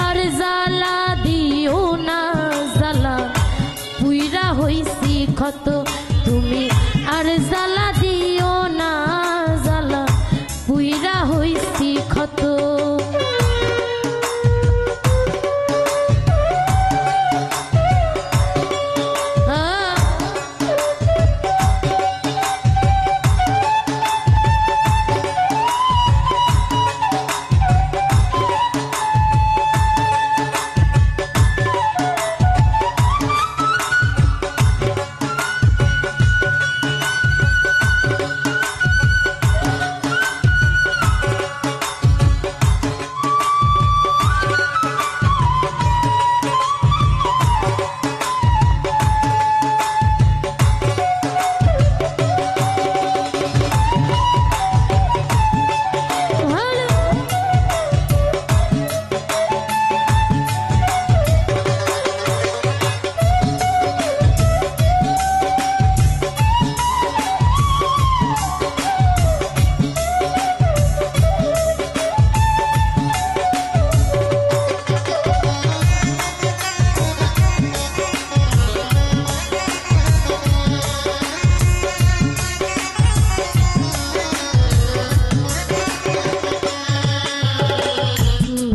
আর জ্বালা দিও না জ্বালা পুইরা হইছি ক্ষত তুমি আর জ্বালা দিও না জ্বালা পুইরা হইছি ক্ষত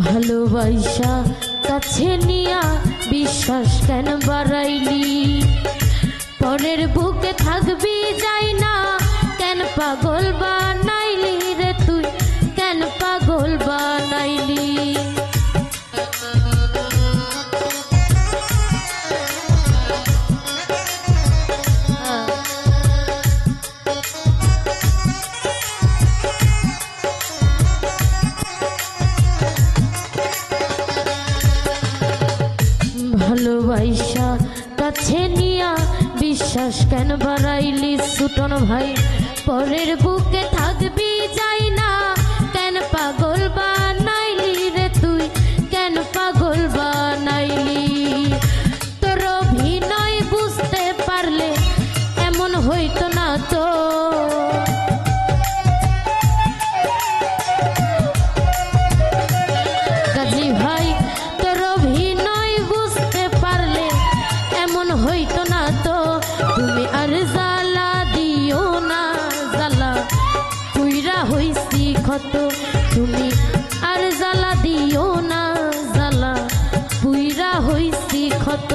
ভালোবাসা কাছে নিয়া বিশ্বাস কেন বাড়াইলি পরের বুকে থাকবি যাই না কেন পাগল বানাইলি রে তুই কেন পাগল বানাইলি ভালোবাসা কাছে নিয়া বিশ্বাস কেন বাড়াইলি সুটন ভাই পরের বুকে থাকবি যাই না কেন পাগল বানাইলি রে তুই কেন পাগল বানাইলি তোর অভিনয় বুঝতে পারলে এমন হইতো না তো কাজী ভাই তোর অভিনয় বুঝতে পারলে এমন হইতো না তো তুমি আর জ্বালা দিও না জ্বালা পুইরা হইছি ক্ষত তুমি আর জ্বালা দিও না জ্বালা পুইরা হইছি ক্ষত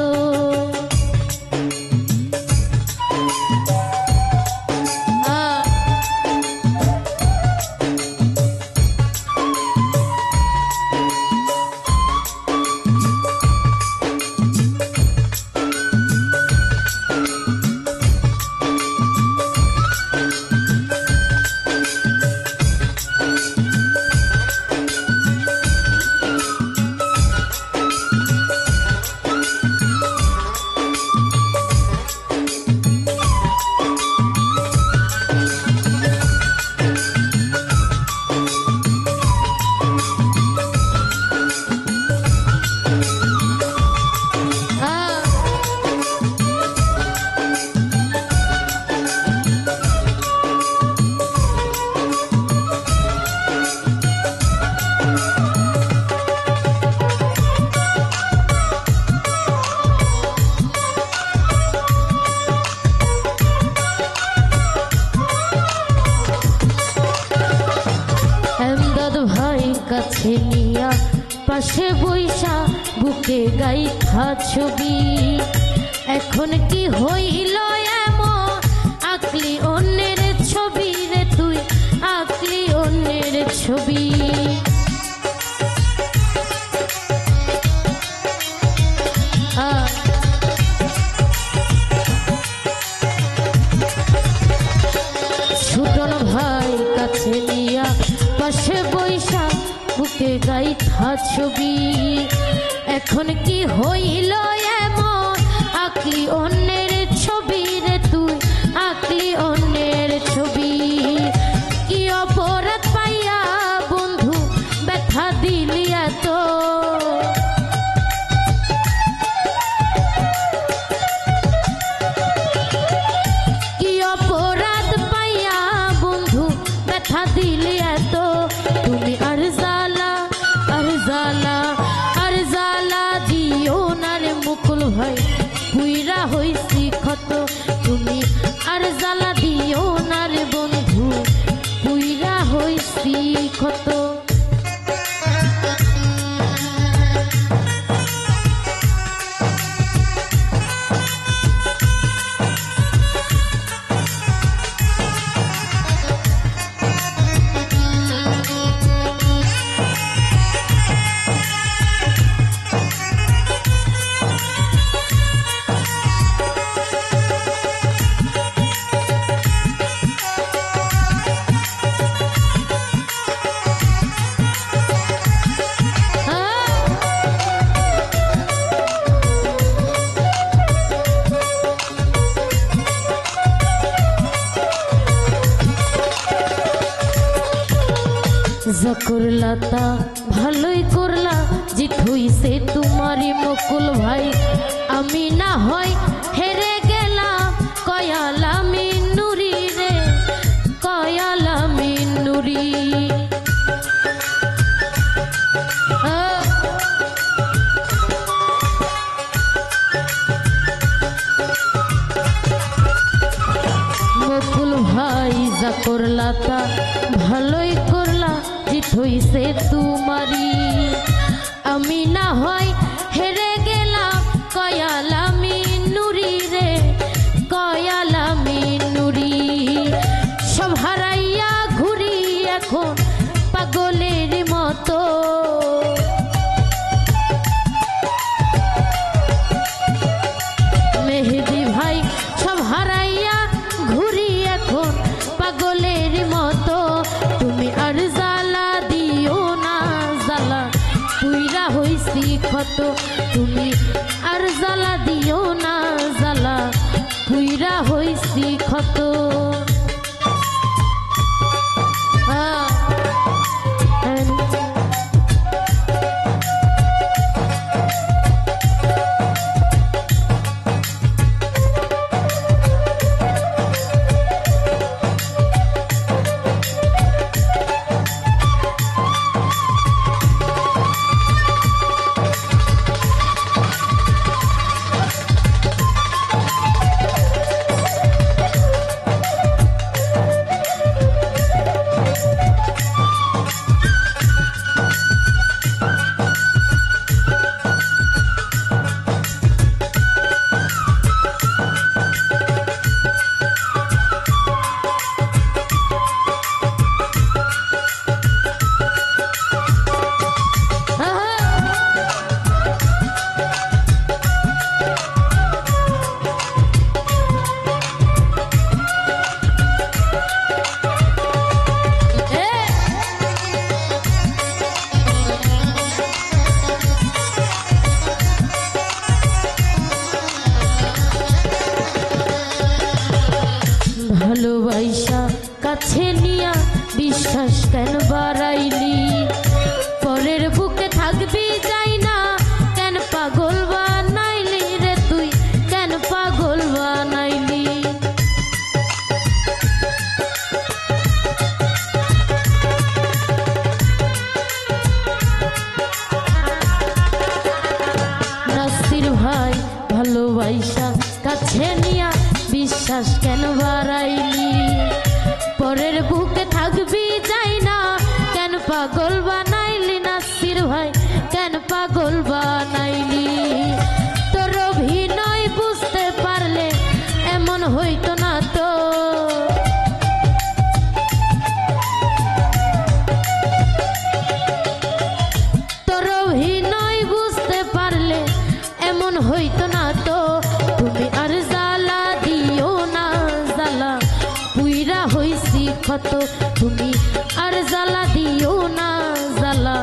কাছে নিয়া পাশে বৈশা বুকে গাইথা ছবি এখন কি হইল এমন আঁকলি অন্যের ছবি রে তুই আঁকলি অন্যের ছবি ছুটন ভাই কাছে নিয়া পাশে বৈশা বুকে গাইথা ছবি এখন কি হইল এমন আঁকলি অন্যের ছবি রে তুই আঁকলি অন্যের ছবি কি অপরাধ পাইয়া বন্ধু ব্যথা দিলি এত কি অপরাধ পাইয়া বন্ধু ব্যথা দিলি এত তুমি আর জ্বালা আর জ্বালা আর যা করলা তা ভালোই করলা, জিত হইছে তোমারই মুকুল ভাই। আমি না হয় হেরে গেলাম, কয়ালা মিনুরি রে, কয়ালা মিনুরি। মুকুল ভাই যা করলা তা ভালোই করলা, জিত হইছে তোমারই। আমি না হয় হেরে গেলাম, কয়ালা মিনুরি রে, কয়ালা মিনুরি। সব হারাইয়া ঘুরি এখন পাগলের মতো, মেহেদি ভাই সব হারাইয়া ঘুরি এখন পাগলের মতো। তুমি আর জ্বালা দিও না, জ্বালা পুইরা হইছি ক্ষত। তুমি আর জ্বালা দিও না, জ্বালা পুইরা হইছি ক্ষত। ভালোবাসা কাছে নিয়া বিশ্বাস কেন বাড়াইলি, পরের বুকে থাকবি যাই না, কেন পাগল বানাইলি রে তুই, কেন পাগল বানাইলি। নাসির ভাই ভালোবাসা কাছে নিয়া বিশ্বাস কেন বাড়াইলি, পরের বুকে থাকবি যাই না, কেন পাগল বানাইলি। নাসির ভাই কেন পাগল বানাইলি। তোর অভিনয় বুঝতে পারলে এমন হইতো না তো, তোর অভিনয় বুঝতে পারলে এমন হইতো না তো। তুমি আর জ্বালা দিও না, জ্বালা পুইরা হইছি ক্ষত। তুমি আর জ্বালা দিও না, জ্বালা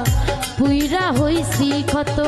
পুইরা হইছি ক্ষত।